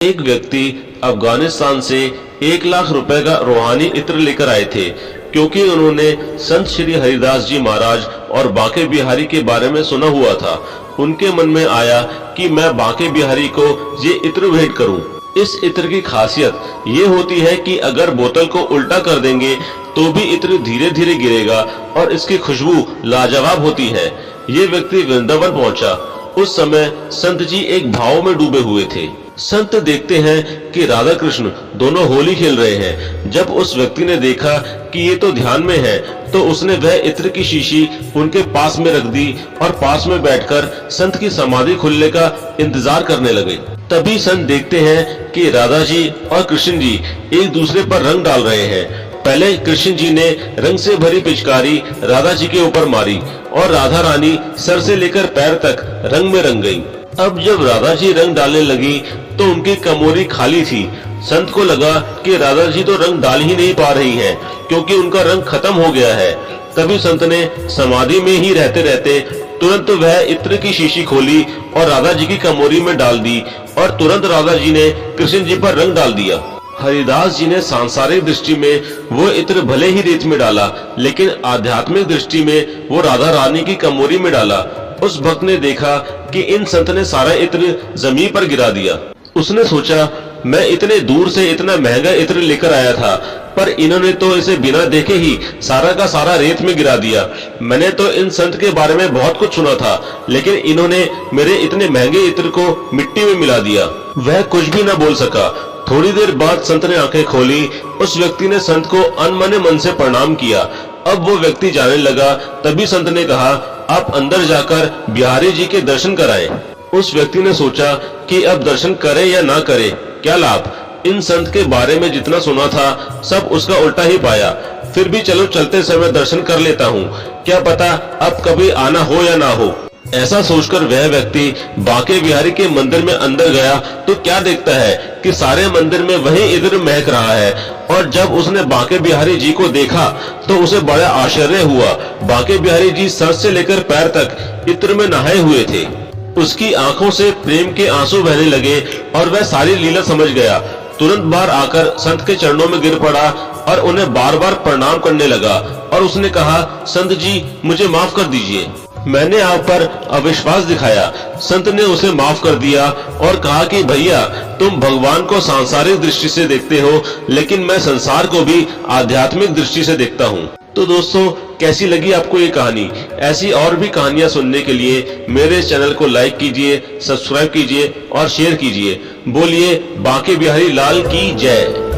एक व्यक्ति अफगानिस्तान से 1 लाख रुपए का रूहानी इत्र लेकर आए थे, क्योंकि उन्होंने संत श्री हरिदास जी महाराज और बांके बिहारी के बारे में सुना हुआ था। उनके मन में आया कि मैं बांके बिहारी को ये इत्र भेंट करूं। इस इत्र की खासियत ये होती है कि अगर बोतल को उल्टा कर देंगे तो भी इत्र धीरे धीरे गिरेगा और इसकी खुशबू लाजवाब होती है। ये व्यक्ति वृंदावन पहुंचा। उस समय संत जी एक भाव में डूबे हुए थे। संत देखते हैं कि राधा कृष्ण दोनों होली खेल रहे हैं। जब उस व्यक्ति ने देखा कि ये तो ध्यान में है, तो उसने वह इत्र की शीशी उनके पास में रख दी और पास में बैठकर संत की समाधि खुलने का इंतजार करने लगे। तभी संत देखते हैं कि राधा जी और कृष्ण जी एक दूसरे पर रंग डाल रहे हैं। पहले कृष्ण जी ने रंग से भरी पिचकारी राधा जी के ऊपर मारी और राधा रानी सर से लेकर पैर तक रंग में रंग गई। अब जब राधा जी रंग डालने लगी तो उनकी कमोरी खाली थी। संत को लगा कि राधा जी तो रंग डाल ही नहीं पा रही हैं, क्योंकि उनका रंग खत्म हो गया है। तभी संत ने समाधि में ही रहते रहते तुरंत वह इत्र की शीशी खोली और राधा जी की कमोरी में डाल दी और तुरंत राधा जी ने कृष्ण जी पर रंग डाल दिया। हरिदास जी ने सांसारिक दृष्टि में वो इत्र भले ही रेत में डाला, लेकिन आध्यात्मिक दृष्टि में वो राधा रानी की कमोरी में डाला। उस भक्त ने देखा कि इन संत ने सारा इत्र जमीन पर गिरा दिया। उसने सोचा, मैं इतने दूर से इतना महंगा इत्र लेकर आया था, पर इन्होंने तो इसे बिना देखे ही सारा का सारा रेत में गिरा दिया। मैंने तो इन संत के बारे में बहुत कुछ सुना था, लेकिन इन्होंने मेरे इतने महंगे इत्र को मिट्टी में मिला दिया। वह कुछ भी न बोल सका। थोड़ी देर बाद संत ने आंखें खोली। उस व्यक्ति ने संत को अनमने मन से प्रणाम किया। अब वो व्यक्ति जाने लगा। तभी संत ने कहा, आप अंदर जाकर बिहारी जी के दर्शन कराएं। उस व्यक्ति ने सोचा कि अब दर्शन करे या ना करे, क्या लाभ। इन संत के बारे में जितना सुना था सब उसका उल्टा ही पाया। फिर भी चलो चलते समय दर्शन कर लेता हूँ, क्या पता अब कभी आना हो या ना हो। ऐसा सोचकर वह व्यक्ति बांके बिहारी के मंदिर में अंदर गया तो क्या देखता है कि सारे मंदिर में वही इत्र महक रहा है। और जब उसने बांके बिहारी जी को देखा तो उसे बड़ा आश्चर्य हुआ। बांके बिहारी जी सर से लेकर पैर तक इत्र में नहाए हुए थे। उसकी आंखों से प्रेम के आंसू बहने लगे और वह सारी लीला समझ गया। तुरंत बाहर आकर संत के चरणों में गिर पड़ा और उन्हें बार बार प्रणाम करने लगा और उसने कहा, संत जी मुझे माफ कर दीजिए, मैंने आप पर अविश्वास दिखाया। संत ने उसे माफ कर दिया और कहा कि भैया, तुम भगवान को सांसारिक दृष्टि से देखते हो, लेकिन मैं संसार को भी आध्यात्मिक दृष्टि से देखता हूँ। तो दोस्तों, कैसी लगी आपको ये कहानी? ऐसी और भी कहानियां सुनने के लिए मेरे इस चैनल को लाइक कीजिए, सब्सक्राइब कीजिए और शेयर कीजिए। बोलिए बांके बिहारी लाल की जय।